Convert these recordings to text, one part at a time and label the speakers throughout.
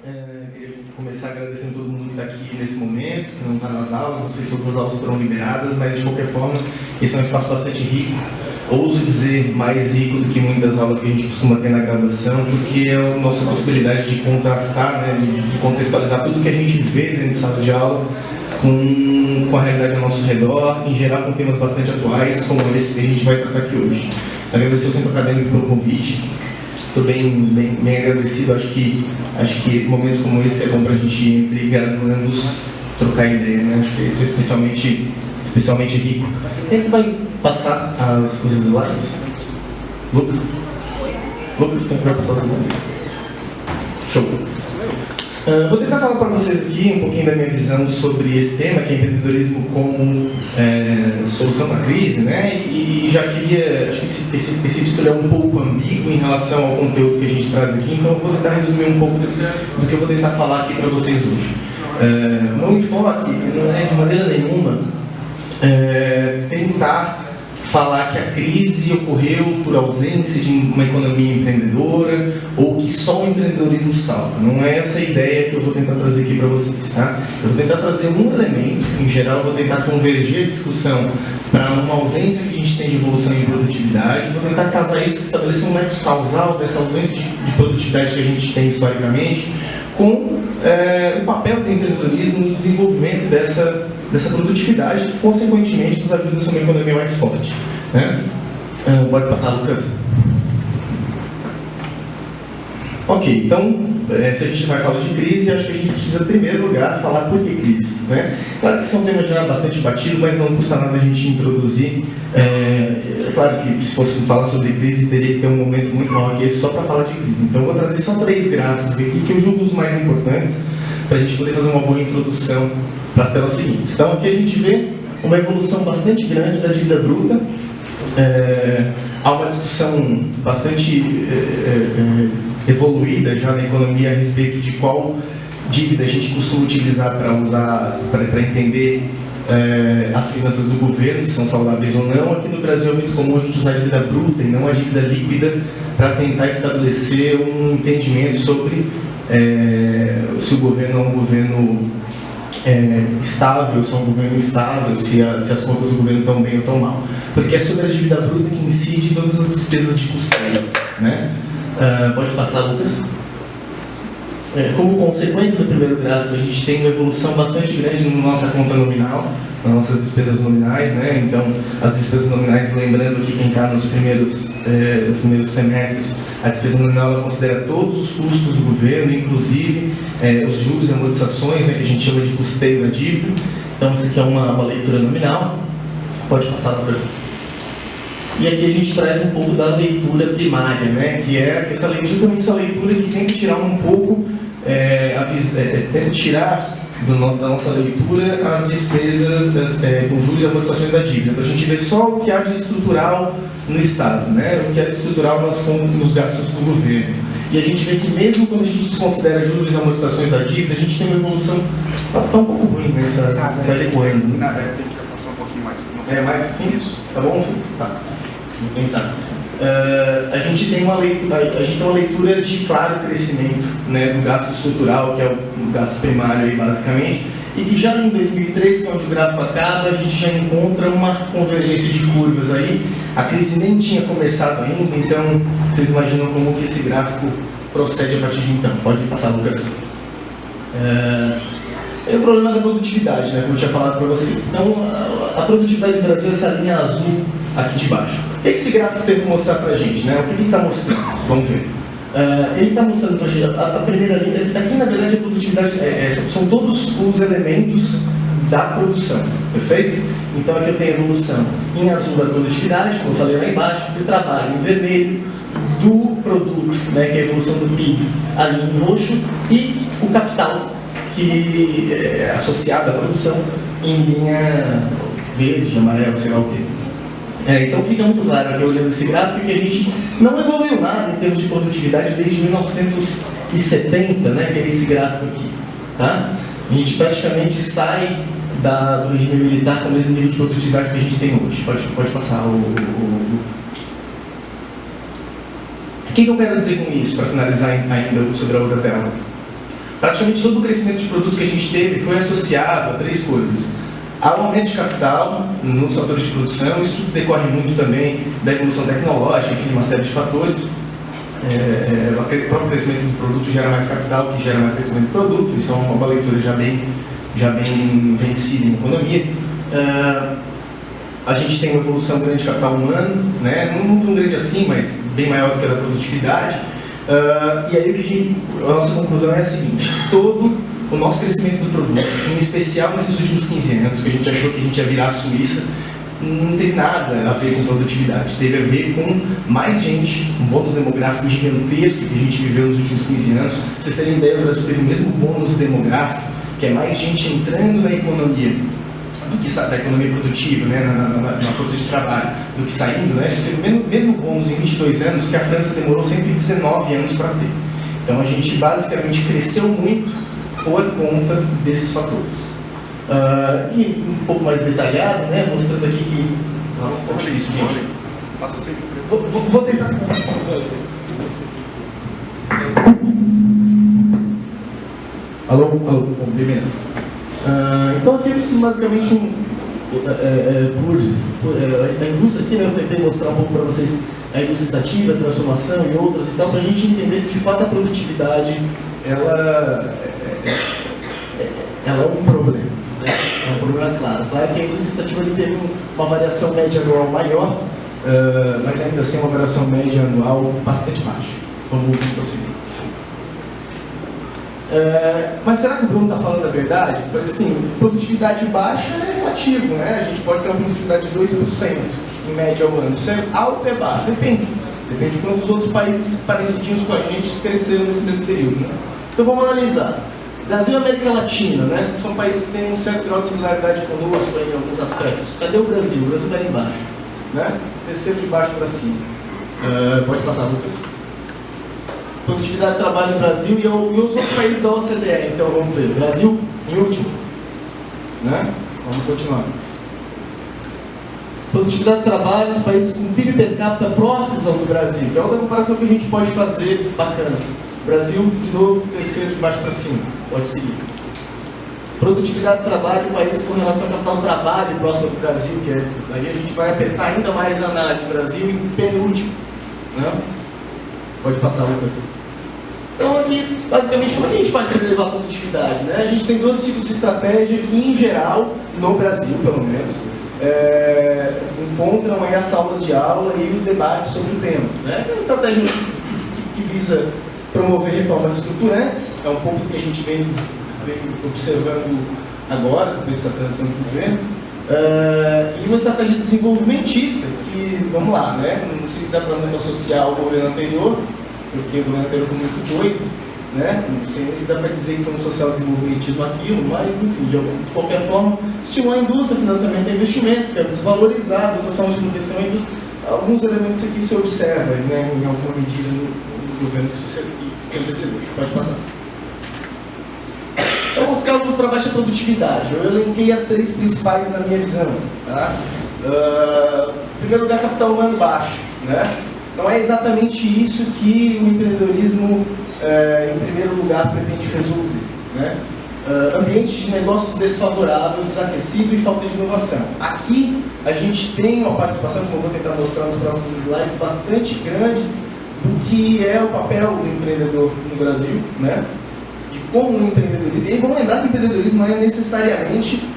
Speaker 1: Queria começar agradecendo todo mundo que está aqui nesse momento, que não está nas aulas, não sei se outras aulas foram liberadas, mas de qualquer forma, esse é um espaço bastante rico, ouso dizer mais rico do que muitas aulas que a gente costuma ter na graduação, porque é a nossa possibilidade de contrastar, né, de contextualizar tudo que a gente vê dentro de sala de aula com a realidade ao nosso redor, em geral com temas bastante atuais, como esse que a gente vai tratar aqui hoje. Agradecer ao Centro Acadêmico pelo convite. Estou bem agradecido, acho que momentos como esse é bom para a gente, entre graduandos, trocar ideia, né? Acho que isso é especialmente rico. Quem é que vai passar os slides? Lucas? Lucas, quem é que vai passar os slides? Show! Vou tentar falar para vocês aqui um pouquinho da minha visão sobre esse tema, que é empreendedorismo como solução da crise, né? E já queria, acho que esse título é um pouco ambíguo em relação ao conteúdo que a gente traz aqui, então eu vou tentar resumir um pouco do que eu vou tentar falar aqui para vocês hoje. Meu enfoque não é de maneira nenhuma tentar falar que a crise ocorreu por ausência de uma economia empreendedora ou que só o empreendedorismo salva. Não é essa a ideia que eu vou tentar trazer aqui para vocês, tá? Eu vou tentar trazer um elemento, em geral eu vou tentar converger a discussão para uma ausência que a gente tem de evolução em produtividade, vou tentar casar isso, estabelecer um nexo causal dessa ausência de produtividade que a gente tem historicamente com o papel do empreendedorismo no desenvolvimento dessa produtividade, que consequentemente nos ajuda a ser uma economia mais forte, né? Pode passar, Lucas? Ok, então, se a gente vai falar de crise, acho que a gente precisa, em primeiro lugar, falar por que crise, né? Claro que esse é um tema já bastante batido, mas não custa nada a gente introduzir. É claro que se fosse falar sobre crise, teria que ter um momento muito maior que esse só para falar de crise. Então, eu vou trazer só 3 gráficos aqui, que eu julgo os mais importantes, para a gente poder fazer uma boa introdução para as telas seguintes. Então, aqui a gente vê uma evolução bastante grande da dívida bruta. Há uma discussão bastante evoluída já na economia a respeito de qual dívida a gente costuma utilizar para entender as finanças do governo, se são saudáveis ou não. Aqui no Brasil é muito comum a gente usar a dívida bruta e não a dívida líquida para tentar estabelecer um entendimento sobre se o governo é um governo estável, se é um governo instável, se as contas do governo estão bem ou estão mal. Porque é sobre a dívida bruta que incide em todas as despesas de custeio, né? Pode passar, Lucas. Como consequência do primeiro gráfico, a gente tem uma evolução bastante grande na nossa conta nominal, nas nossas despesas nominais, né? Então, as despesas nominais, lembrando que quem está nos primeiros semestres, a despesa nominal ela considera todos os custos do governo, inclusive os juros e amortizações, né, que a gente chama de custeio da dívida. Então, isso aqui é uma leitura nominal. Pode passar para o E aqui a gente traz um pouco da leitura primária, né, que é justamente essa leitura que tenta tirar um pouco, tenta tirar da nossa leitura as despesas com juros e amortizações da dívida, para a gente ver só o que há de estrutural no Estado, né, o que há de estrutural nos gastos do governo. E a gente vê que mesmo quando a gente desconsidera juros e amortizações da dívida, a gente tem uma evolução tá um pouco ruim nessa recuando.
Speaker 2: Tem que afastar um pouquinho mais.
Speaker 1: Mais sim? Isso. Tá bom? Sim? Tá. Vou tentar. A gente tem uma leitura de claro crescimento, né, do gasto estrutural, que é o gasto primário aí, basicamente, e que já em 2003, que é onde o gráfico acaba, a gente já encontra uma convergência de curvas aí. A crise nem tinha começado ainda, então vocês imaginam como que esse gráfico procede a partir de então. Pode passar, Lucas. É o problema da produtividade, né, como eu tinha falado para vocês. Então, a produtividade do Brasil é essa linha azul aqui de baixo. O que esse gráfico tem que mostrar para a gente, né? O que ele está mostrando? Vamos ver. Ele está mostrando para a gente a primeira linha. Aqui, na verdade, a produtividade são todos os elementos da produção, perfeito? Então, aqui eu tenho a evolução em azul da produtividade, como eu falei lá embaixo, do trabalho em vermelho, do produto, né, que é a evolução do PIB ali em roxo, e o capital, que é associado à produção, em linha verde, amarelo, sei lá o quê. Então fica muito claro aqui olhando esse gráfico que a gente não evoluiu nada em termos de produtividade desde 1970, né, que é esse gráfico aqui, tá? A gente praticamente sai do regime militar com o mesmo nível de produtividade que a gente tem hoje. Pode passar o... O que eu quero dizer com isso, para finalizar ainda sobre a outra tela? praticamente todo o crescimento de produto que a gente teve foi associado a 3 coisas. Ao aumento de capital nos fatores de produção, isso decorre muito também da evolução tecnológica, enfim, uma série de fatores. O próprio crescimento do produto gera mais capital, que gera mais crescimento do produto, isso é uma leitura já bem vencida em economia. A gente tem uma evolução grande de capital humano, né? Não tão grande assim, mas bem maior do que a da produtividade. E aí a nossa conclusão é a seguinte: todo o nosso crescimento do produto, em especial nesses últimos 15 anos, que a gente achou que a gente ia virar a Suíça, não teve nada a ver com produtividade, teve a ver com mais gente, um bônus demográfico gigantesco que a gente viveu nos últimos 15 anos. Pra vocês terem ideia, o Brasil teve o mesmo bônus demográfico, que é mais gente entrando na economia, do que da economia produtiva, né, na força de trabalho, do que saindo, né? A gente teve o mesmo bônus em 22 anos que a França demorou 119 anos para ter. Então a gente basicamente cresceu muito por conta desses fatores. E um pouco mais detalhado, né, mostrando aqui que... Nossa, tá difícil, gente.
Speaker 2: Passa o sempre.
Speaker 1: Vou tentar... Alô? Bom, primeiro. Então aqui basicamente a indústria aqui, né, eu tentei mostrar um pouco para vocês a indústria extrativa, a transformação e outras e tal, para a gente entender que de fato a produtividade ela é um problema, né? É um problema claro. Claro que a indústria extrativa teve uma variação média anual maior, mas ainda assim uma variação média anual bastante baixa. Vamos prosseguir. Mas será que o Bruno está falando a verdade? Assim, produtividade baixa é relativo, né? A gente pode ter uma produtividade de 2% em média ao ano. Isso é alto ou é baixo? Depende. Depende de quantos outros países parecidinhos com a gente cresceram nesse mesmo período, né? Então vamos analisar. Brasil e América Latina, né? São países que têm um certo grau de similaridade conosco em alguns aspectos. Cadê o Brasil? O Brasil está ali embaixo, né? Terceiro de baixo para cima. Pode passar, Lucas. Produtividade de trabalho no Brasil e os outros países da OCDE. Então vamos ver. Brasil em último, né? Vamos continuar. Produtividade de trabalho nos países com PIB per capita próximos ao do Brasil, que é outra comparação que a gente pode fazer bacana. Brasil, de novo, terceiro de baixo para cima. Pode seguir. Produtividade de trabalho em países com relação ao capital do trabalho próximo ao do Brasil, que é, aí a gente vai apertar ainda mais a análise. Brasil em penúltimo, né? Pode passar, Lucas. Então aqui, basicamente, como é que a gente faz para elevar a produtividade, né? A gente tem 2 tipos de estratégia que, em geral, no Brasil, pelo menos, encontram aí as salas de aula e os debates sobre o tema, né? É uma estratégia que visa promover reformas estruturantes, é um pouco do que a gente vem observando agora, com essa transição de governo, e uma estratégia desenvolvimentista, que, vamos lá, né? Não sei se dá para associar ao governo anterior, porque o governo anterior foi muito doido, né? Não sei nem se dá para dizer que foi um social-desenvolvimentismo aquilo, mas, enfim, de qualquer forma, estimular a indústria, financiamento e investimento, que é desvalorizado, outras formas de proteção à indústria. Alguns elementos aqui se observam, né, em alguma medida no governo que antecedeu. Pode passar. Então, os casos para baixa produtividade. Eu elenquei as 3 principais na minha visão. Tá? Em primeiro lugar, capital humano baixo, né? Não é exatamente isso que o empreendedorismo, em primeiro lugar, pretende resolver, né? Ambiente de negócios desfavorável, desaquecido e falta de inovação. Aqui, a gente tem uma participação, como eu vou tentar mostrar nos próximos slides, bastante grande do que é o papel do empreendedor no Brasil, né? De como o empreendedorismo... E aí vamos lembrar que o empreendedorismo não é necessariamente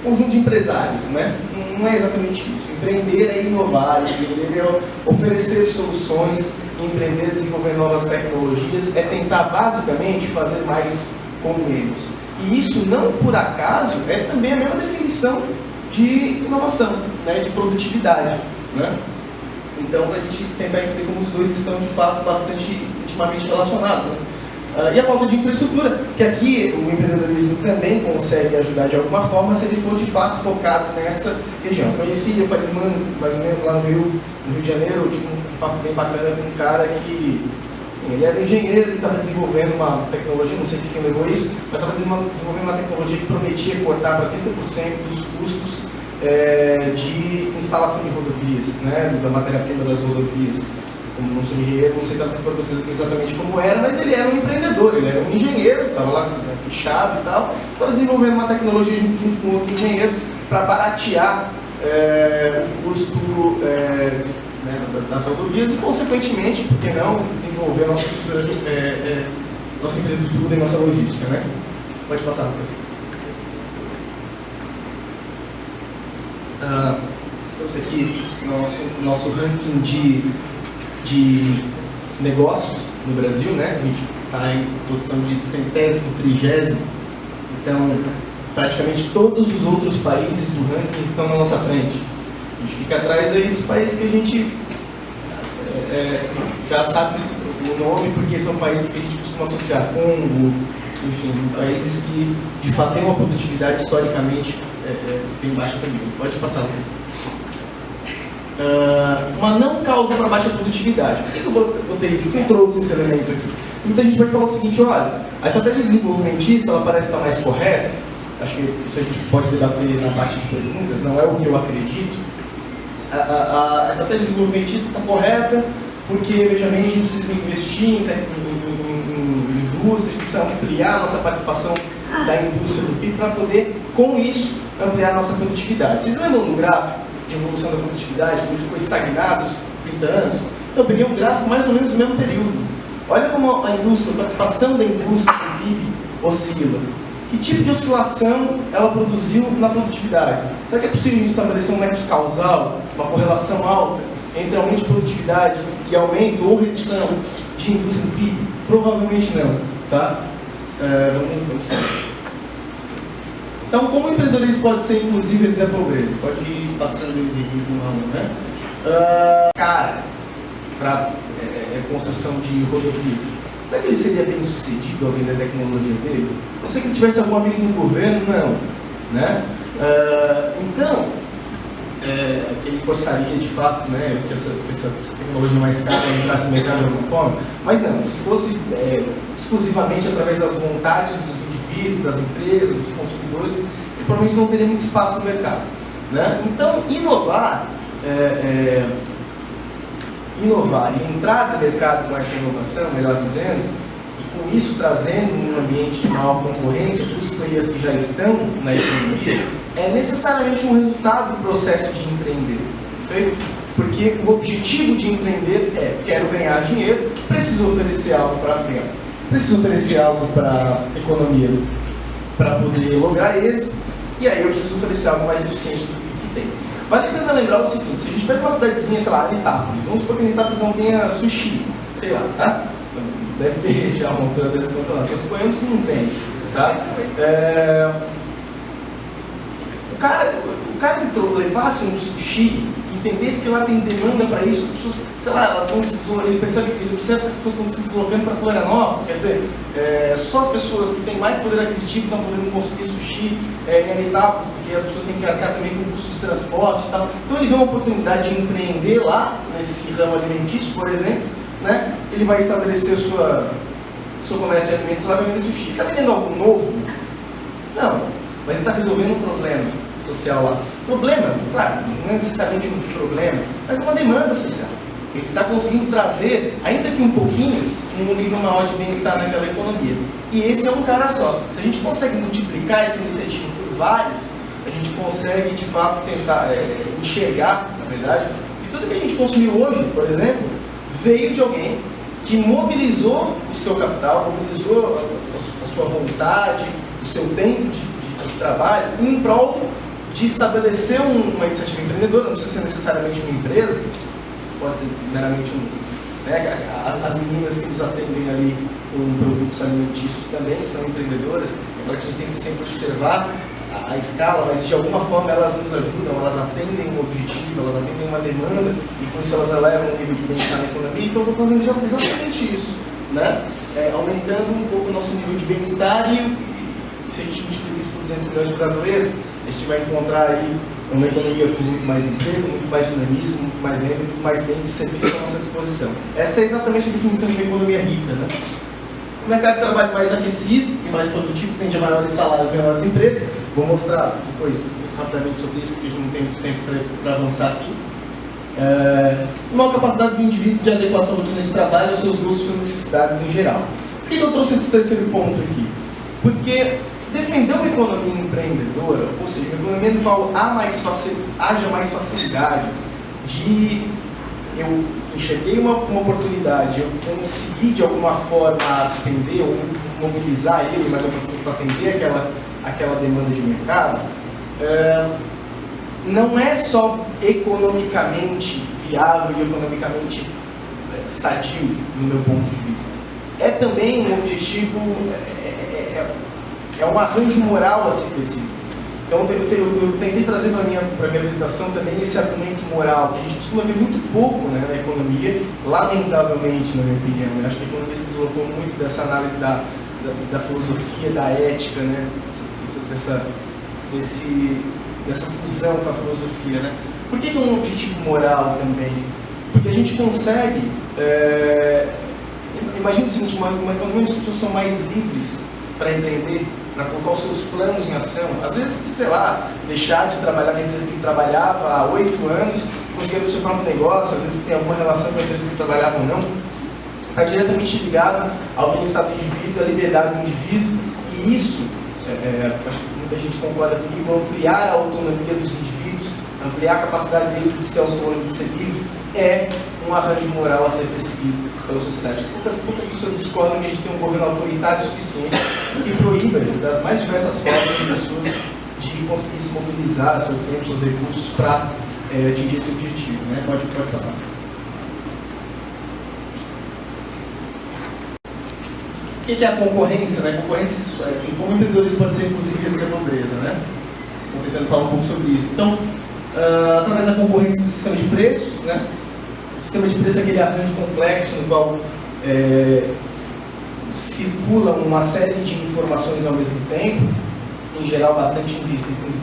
Speaker 1: um conjunto de empresários, né? Não é exatamente isso. Empreender é inovar, empreender é oferecer soluções, empreender é desenvolver novas tecnologias, é tentar basicamente fazer mais com menos. E isso, não por acaso, é também a mesma definição de inovação, né? De produtividade, né? Então, para a gente tentar entender como os dois estão, de fato, bastante intimamente relacionados, né? E a falta de infraestrutura, que aqui o empreendedorismo também consegue ajudar de alguma forma, se ele for, de fato, focado nessa região. Eu conheci faz um ano, mais ou menos, lá no Rio de Janeiro, eu tive um papo bem bacana com um cara que... Ele era engenheiro, ele estava desenvolvendo uma tecnologia, não sei que fim levou isso, mas estava desenvolvendo uma tecnologia que prometia cortar para 30% dos custos de instalação de rodovias, né, da matéria-prima das rodovias. como não sou engenheiro, não sei traduzir para vocês exatamente como era, mas ele era um empreendedor, ele era um engenheiro, estava lá fichado e tal, estava desenvolvendo uma tecnologia junto com outros engenheiros para baratear o custo das rodovias e, consequentemente, por que não desenvolver a nossa nossa infraestrutura e nossa logística, né? Pode passar, professor. Temos aqui nosso ranking de negócios no Brasil, né? A gente está em posição de 100º, 30º, então praticamente todos os outros países do ranking estão na nossa frente. A gente fica atrás aí dos países que a gente já sabe o nome, porque são países que a gente costuma associar Congo, enfim, países que de fato têm uma produtividade historicamente bem baixa também. Pode passar, Luiz. Uma não causa para baixa produtividade. Por que eu botei isso? Por que eu trouxe esse elemento aqui? Muita gente vai falar o seguinte: olha, a estratégia desenvolvimentista ela parece estar mais correta. Acho que isso a gente pode debater na parte de perguntas, não é o que eu acredito. A estratégia desenvolvimentista está correta porque, veja bem, a gente precisa investir em indústria, a gente precisa ampliar a nossa participação da indústria do PIB para poder, com isso, ampliar a nossa produtividade. Vocês lembram do gráfico de evolução da produtividade, como ele ficou estagnado por 30 anos? Então, eu peguei um gráfico mais ou menos do mesmo período. Olha como a indústria, a participação da indústria no PIB oscila. Que tipo de oscilação ela produziu na produtividade? Será que é possível estabelecer um nexo causal, uma correlação alta entre aumento de produtividade e aumento ou redução de indústria do PIB? Provavelmente não, tá? Vamos ver. Então, como o empreendedorismo pode ser, inclusive, reduzir a pobreza? Pode ir passando os itens um a um, né? Cara, para construção de rodovias. Será que ele seria bem sucedido ao vender a tecnologia dele? Não sei que ele tivesse algum amigo no governo, não. Né? Então, ele forçaria de fato, né, que essa tecnologia mais cara entrasse no mercado de alguma forma, mas não, se fosse exclusivamente através das vontades dos indivíduos, das empresas, dos consumidores, ele provavelmente não teria muito espaço no mercado. Né? Então, inovar e entrar no mercado com essa inovação, melhor dizendo, e com isso trazendo um ambiente de maior concorrência para os players que já estão na economia, é necessariamente um resultado do processo de empreender, perfeito? Porque o objetivo de empreender quero ganhar dinheiro, preciso oferecer algo para ganhar, preciso oferecer algo para a economia para poder lograr êxito, e aí eu preciso oferecer algo mais eficiente do que tem. Vale a pena lembrar o seguinte: se a gente pega uma cidadezinha, sei lá, Anitápolis, vamos supor que Anitápolis não tenha sushi, sei lá, tá? Deve ter já uma altura desse campeonato, nós suponhamos que não tem, tá? O cara que levasse um sushi, entendesse que lá tem demanda para isso, as pessoas, sei lá, elas estão se deslocando, ele percebe que as pessoas estão se deslocando para Florianópolis, quer dizer, só as pessoas que têm mais poder aquisitivo estão podendo consumir sushi em Anitápolis, porque as pessoas têm que arcar também com custos de transporte e tal. Então ele vê uma oportunidade de empreender lá, nesse ramo alimentício, por exemplo, né? Ele vai estabelecer seu comércio de alimentos lá e vai vender sushi. Está vendendo algo novo? Não, mas ele está resolvendo um problema social lá. Problema, claro, não é necessariamente um problema, mas é uma demanda social. Ele está conseguindo trazer, ainda que um pouquinho, um nível maior de bem-estar naquela economia. E esse é um cara só. Se a gente consegue multiplicar essa iniciativa por vários, a gente consegue, de fato, tentar enxergar, na verdade, que tudo que a gente consumiu hoje, por exemplo, veio de alguém que mobilizou o seu capital, mobilizou a sua vontade, o seu tempo de trabalho em prol de estabelecer uma iniciativa empreendedora. Não precisa ser necessariamente uma empresa, pode ser meramente né, as meninas que nos atendem ali com produtos alimentícios também são empreendedoras. Então a gente tem que sempre observar a escala, mas de alguma forma elas nos ajudam, elas atendem um objetivo, elas atendem uma demanda e com isso elas elevam o nível de bem-estar na economia. Então eu estou fazendo exatamente isso, né? Aumentando um pouco o nosso nível de bem-estar e se a gente multiplicar isso por 200 milhões de brasileiros, a gente vai encontrar aí uma economia com muito mais emprego, muito mais dinamismo, muito mais renda, muito mais bens e serviços à nossa disposição. Essa é exatamente a definição de uma economia rica, né? O mercado de trabalho mais aquecido e mais produtivo tende a maiores salários e menores empregos. Vou mostrar depois muito rapidamente sobre isso, porque a gente não tem muito tempo para avançar aqui. Uma capacidade do indivíduo de adequar sua rotina de trabalho aos seus gostos e necessidades em geral. Por que eu trouxe esse terceiro ponto aqui? Porque defender uma economia empreendedora, ou seja, uma economia no qual haja mais facilidade de eu enxerguei uma oportunidade, eu consegui de alguma forma atender ou mobilizar ele, mas ao mesmo tempo atender aquela demanda de mercado, não é só economicamente viável e economicamente sadio, no meu ponto de vista. É também um objetivo, é um arranjo moral a ser perseguido. Então eu tentei trazer para a minha apresentação também esse argumento moral, que a gente costuma ver muito pouco, né, na economia, lamentavelmente, na minha opinião. Eu acho que a economia se deslocou muito dessa análise da filosofia, da ética, né, dessa fusão com a filosofia. Né? Por que é um objetivo moral também? Porque a gente consegue, imagina o seguinte, uma economia onde as pessoas são mais livres para empreender, para colocar os seus planos em ação. Às vezes, sei lá, deixar de trabalhar na empresa que trabalhava há 8 anos, conseguir abrir o seu próprio negócio, às vezes tem alguma relação com a empresa que trabalhava ou não, está diretamente ligado ao bem-estar do indivíduo, à liberdade do indivíduo, e isso, acho que muita gente concorda comigo, ampliar a autonomia dos indivíduos, ampliar a capacidade deles de ser autônomo, de ser livre, é um arranjo moral a ser perseguido pela sociedade. Poucas pessoas discordam que a gente tem um governo autoritário suficiente que proíba das mais diversas formas de pessoas de conseguir se mobilizar seu tempo, seus recursos para atingir esse objetivo. Né? Pode passar. O que é a concorrência? Né? A concorrência, assim, como empreendedores pode ser, inclusive, reduzir a pobreza. Né? Estou tentando falar um pouco sobre isso. Então, através da concorrência do sistema de preços, né? O sistema de preços é aquele arranjo complexo no qual circulam uma série de informações ao mesmo tempo, em geral bastante invisíveis,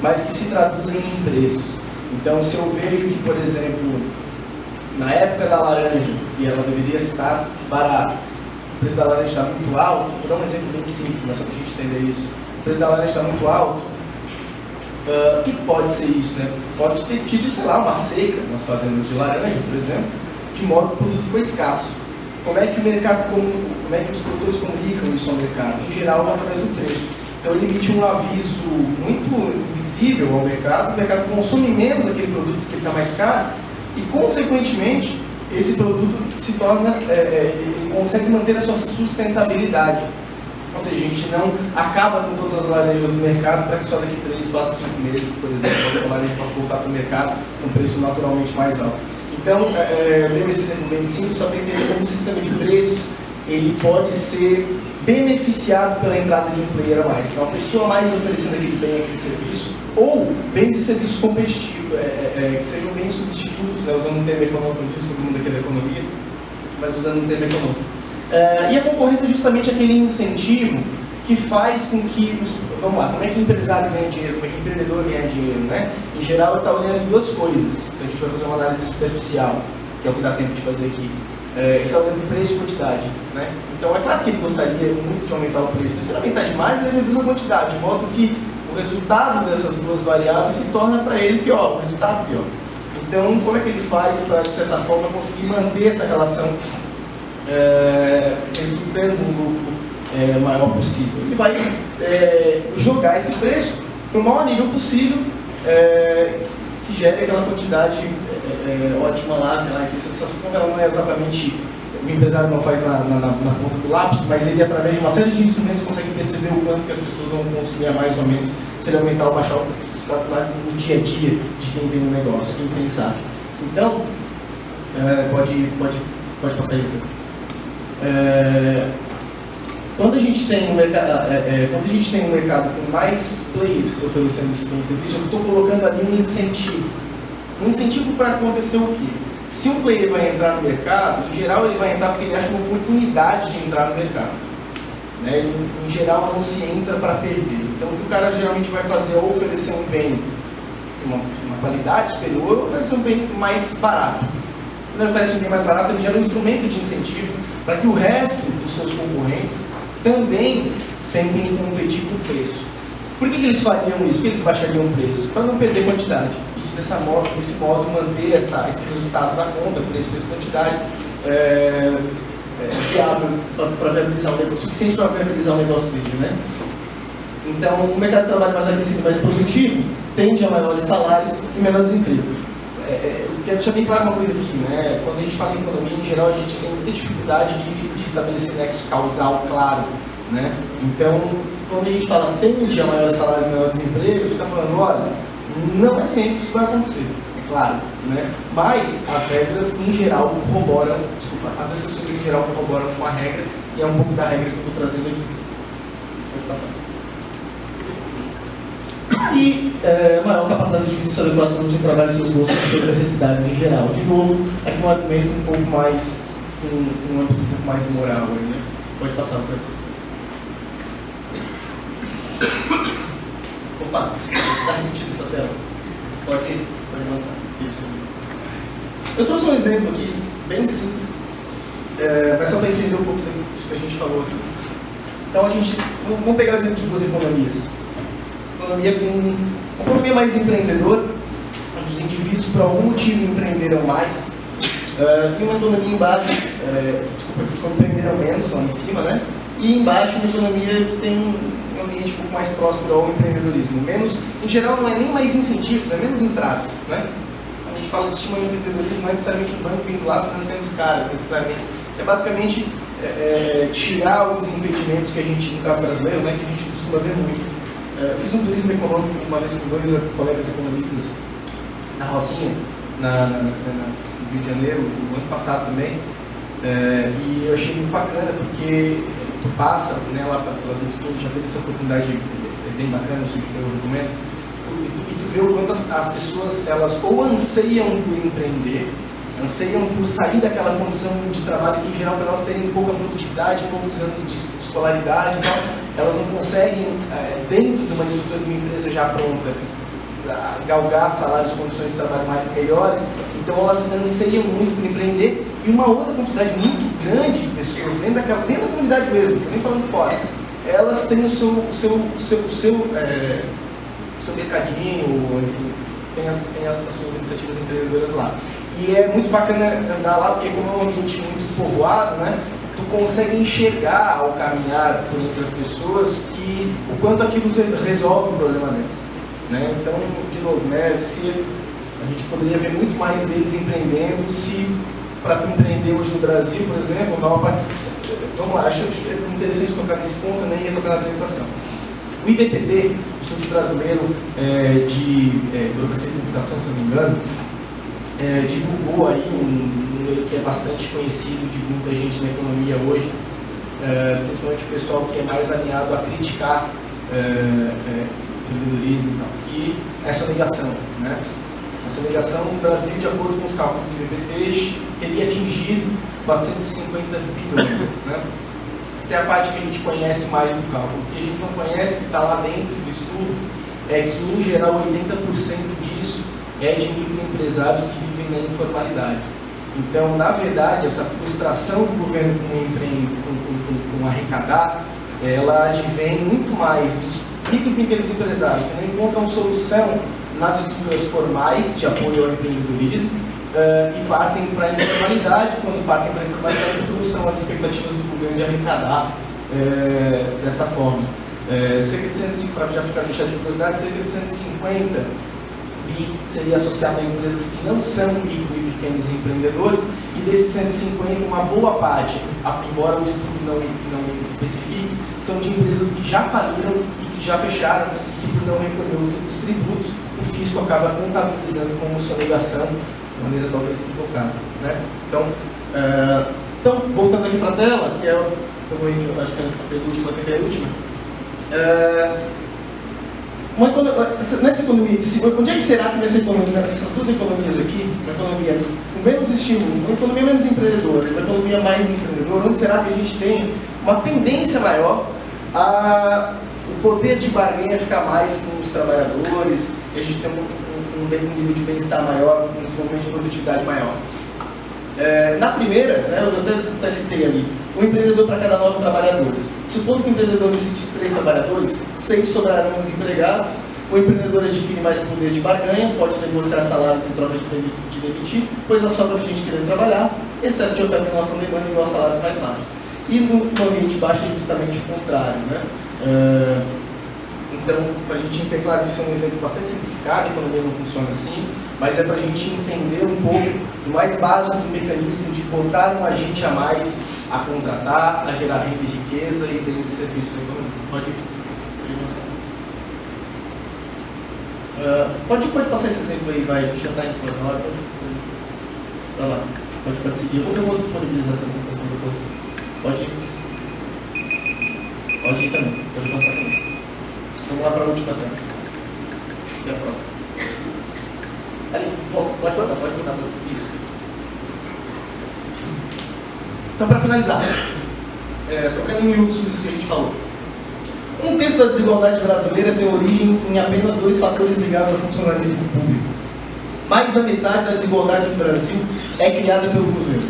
Speaker 1: mas que se traduzem em preços. Então, se eu vejo que, por exemplo, na época da laranja, e ela deveria estar barata, o preço da laranja está muito alto, vou dar um exemplo bem simples, mas só para a gente entender isso. O preço da laranja está muito alto. O que pode ser isso? Né? Pode ter tido, sei lá, uma seca nas fazendas de laranja, por exemplo, de modo que o produto ficou escasso. Como é que os produtores comunicam isso ao mercado? Em geral, através do preço. Então, ele emite um aviso muito invisível ao mercado, o mercado consome menos aquele produto porque ele está mais caro, e, consequentemente, esse produto se torna, ele consegue manter a sua sustentabilidade. Ou seja, a gente não acaba com todas as laranjas do mercado para que só daqui 3, 4, 5 meses, por exemplo, a laranja possa voltar para o mercado com um preço naturalmente mais alto. Então, deu esse exemplo bem simples, só para entender como o sistema de preços ele pode ser beneficiado pela entrada de um player a mais. Então, uma pessoa mais oferecendo aquele bem, aquele serviço, ou bens e serviços competitivos, que sejam bens substitutos, né, usando um termo econômico, não sei se todo mundo aqui é da economia, mas usando um termo econômico. E a concorrência é justamente aquele incentivo que faz com que, vamos lá, como é que o empresário ganha dinheiro, como é que o empreendedor ganha dinheiro, né? Em geral, ele está olhando duas coisas, se a gente vai fazer uma análise superficial, que é o que dá tempo de fazer aqui. Ele está olhando preço e quantidade, né? Então, é claro que ele gostaria muito de aumentar o preço, mas se ele aumentar demais, ele reduz a quantidade, de modo que o resultado dessas duas variáveis se torna para ele pior, o resultado pior. Então, como é que ele faz para, de certa forma, conseguir manter essa relação resultando um lucro maior possível? Ele vai jogar esse preço para o maior nível possível, que gere aquela quantidade ótima lá, sei lá, essas contas não é exatamente, o empresário não faz na ponta do lápis, mas ele, através de uma série de instrumentos, consegue perceber o quanto que as pessoas vão consumir a mais ou menos, se ele aumentar ou baixar o preço. Isso está lá no dia a dia de quem tem um negócio, quem pensar. Então, pode passar aí, Lucas. Quando a gente tem um mercado com mais players oferecendo esse serviço, eu estou colocando ali um incentivo. Um incentivo para acontecer o quê? Se um player vai entrar no mercado, em geral ele vai entrar porque ele acha uma oportunidade de entrar no mercado. Né? Em geral não se entra para perder. Então o que o cara geralmente vai fazer é ou oferecer um bem de uma qualidade superior ou oferecer um bem mais barato. Quando ele oferece um bem mais barato, ele gera um instrumento de incentivo para que o resto dos seus concorrentes também tentem competir com o preço. Por que eles fariam isso? Por que eles baixariam o preço? Para não perder quantidade. E
Speaker 3: desse modo manter esse resultado da conta, preço vezes quantidade, viável para viabilizar o negócio, suficiente para viabilizar o negócio dele, né? Então, o mercado de trabalho mais agressivo, mais produtivo, tende a maiores salários e menor desemprego. Eu quero deixar bem claro uma coisa aqui, né? Quando a gente fala em economia, em geral, a gente tem muita dificuldade de estabelecer nexo causal claro, né? Então, quando a gente fala tende a maiores salários e menor desemprego, a gente está falando, olha, não é sempre que isso vai acontecer, é claro, né? Mas as regras em geral corroboram, as exceções em geral corroboram com a regra, e é um pouco da regra que eu estou trazendo aqui. Pode passar. E maior capacidade de justiça da adequação de trabalho em seus gostos e suas necessidades em geral. De novo, aqui um argumento um pouco mais, um âmbito um pouco mais moral, né? Pode passar, professor. Opa, está repetindo essa tela. Pode avançar. Isso. Eu trouxe um exemplo aqui, bem simples, mas só para entender um pouco disso que a gente falou aqui. Então, vamos pegar o exemplo de duas economias. Uma economia mais empreendedora, onde os indivíduos, por algum motivo, empreenderam mais, e uma economia embaixo, que empreenderam menos, lá em cima, né? E embaixo, uma economia que tem um ambiente um pouco mais próximo ao empreendedorismo. Menos, em geral, não é nem mais incentivos, é menos entraves, né? Quando a gente fala de estímulo ao empreendedorismo, não é necessariamente o banco indo lá financiando os caras, necessariamente. É basicamente tirar os impedimentos que a gente, no caso brasileiro, né, que a gente costuma ver muito. Eu fiz um turismo econômico uma vez com dois colegas economistas na Rocinha, no Rio de Janeiro, no ano passado também, e eu achei muito bacana porque tu passa, né, lá pela Universidade, já teve essa oportunidade bem bacana, eu recomendo, e tu vê o quanto as pessoas, elas ou anseiam por empreender, anseiam por sair daquela condição de trabalho que, em geral, para elas terem pouca produtividade, poucos anos de escolaridade e tal, elas não conseguem, dentro de uma estrutura de uma empresa já pronta, galgar salários e condições de trabalho melhores, então elas anseiam muito por empreender, e uma outra quantidade muito grande de pessoas, dentro da comunidade mesmo, estou nem falando fora, elas têm o seu mercadinho, enfim, tem as suas iniciativas empreendedoras lá. E é muito bacana andar lá, porque como é um ambiente muito povoado, né, tu consegue enxergar ao caminhar por entre as pessoas que o quanto aquilo resolve o problema dela, né? Então, de novo, né, se a gente poderia ver muito mais deles empreendendo, se para empreender hoje no Brasil, por exemplo, vamos lá, acho interessante tocar nesse ponto, eu nem ia tocar na apresentação. O IBPT, o Instituto Brasileiro de Burocracia e Tributação, se não me engano, divulgou aí um número que é bastante conhecido de muita gente na economia hoje, principalmente o pessoal que é mais alinhado a criticar empreendedorismo e tal, que é a sonegação, né? A sonegação no Brasil, de acordo com os cálculos do IBPT, teria atingido 450 bilhões, né? Essa é a parte que a gente conhece mais do cálculo. O que a gente não conhece, que está lá dentro do estudo, é que, em geral, 80% disso é de microempresários que vivem na informalidade. Então, na verdade, essa frustração do governo com arrecadar, ela advém muito mais dos micro e pequenos empresários que não encontram solução nas estruturas formais de apoio ao empreendedorismo e partem para a informalidade. Quando partem para a informalidade, frustram as expectativas do governo de arrecadar dessa forma. Cerca de 150, para já ficar deixado de curiosidade, cerca de 150 seria associado a empresas que não são micro e pequenos empreendedores, e desses 150, uma boa parte, embora o estudo não especifique, são de empresas que já faliram e que já fecharam, e que por não recolher os tributos, o fisco acaba contabilizando como sonegação, de maneira talvez equivocada, né? Então, voltando aqui para a tela, que é provavelmente, eu acho que é a penúltima, até que é a última. Nessa economia, onde é que será que nessas duas economias aqui, uma economia com menos estímulo, uma economia menos empreendedora, uma economia mais empreendedora, onde será que a gente tem uma tendência maior a o poder de barganha ficar mais com os trabalhadores, e a gente tem um nível de bem-estar maior, um desenvolvimento de produtividade maior? Na primeira, né, eu até citei ali, um empreendedor para cada 9 trabalhadores. Supondo que o empreendedor necessite de 3 trabalhadores, 6 sobrarão desempregados O empreendedor adquire mais poder de barganha, pode negociar salários em troca de demitir, pois a sobra de gente querendo trabalhar, excesso de oferta em relação à demanda igual a salários mais baixos. E no ambiente baixo é justamente o contrário, né? Então, para a gente ter claro que isso é um exemplo bastante simplificado, a economia não funciona assim, mas é para a gente entender um pouco do mais básico do mecanismo de botar um agente a mais a contratar, a gerar renda e riqueza e bens e serviços na economia. Pode passar esse exemplo aí, vai, a gente já está em cima da hora. Vai lá, pode seguir. Eu vou disponibilizar essa apresentação depois. Pode ir também, pode passar também. Vamos lá para a última tela. Até a próxima. Ali, pode botar. Isso. Então, para finalizar, trocando em miúdos tudo isso que a gente falou. Um terço da desigualdade brasileira tem origem em apenas 2 fatores ligados ao funcionalismo público. Mais da metade da desigualdade no Brasil é criada pelo governo.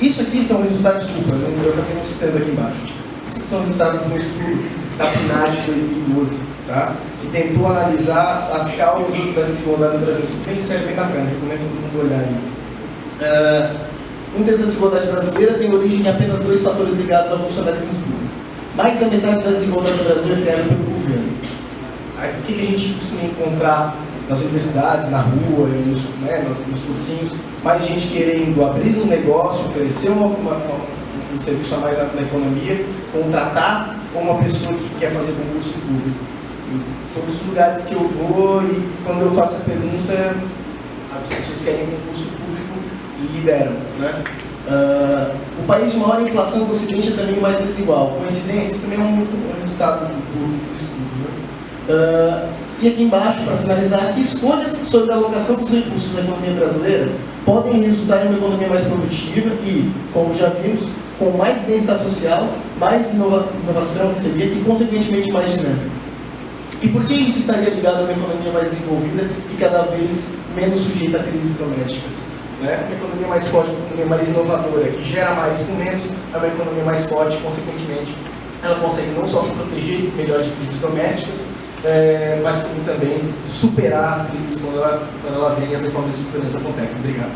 Speaker 3: Isso aqui são resultados, desculpa, eu acabei não citando aqui embaixo. Isso são resultados de um estudo da PNAD de 2012, tá? Que tentou analisar as causas da desigualdade no Brasil. Isso bem sério, bem bacana, recomendo todo mundo olhar aí. Um terço da desigualdade brasileira tem origem em apenas 2 fatores ligados ao funcionalismo público. Mais da metade da desigualdade no Brasil é criada pelo governo. Aí, o que a gente costuma encontrar nas universidades, na rua, nos cursinhos? Mais gente querendo abrir um negócio, oferecer um serviço a mais na economia, contratar uma pessoa que quer fazer concurso público. Em todos os lugares que eu vou, e quando eu faço a pergunta, as pessoas querem concurso público e lideram, né? O país de maior inflação do Ocidente é também o mais desigual. Coincidência? Isso também é um resultado do estudo, né? E aqui embaixo, para finalizar, que escolhas sobre a alocação dos recursos na economia brasileira podem resultar em uma economia mais produtiva e, como já vimos, com mais bem-estar social, mais inovação, que seria, e consequentemente mais dinâmica. E por que isso estaria ligado a uma economia mais desenvolvida e cada vez menos sujeita a crises domésticas? Né? Uma economia mais forte, uma economia mais inovadora, que gera mais com menos, é uma economia mais forte, consequentemente, ela consegue não só se proteger melhor de crises domésticas, mas como também superar as crises quando ela vem e as reformas estruturais acontecem. Obrigado.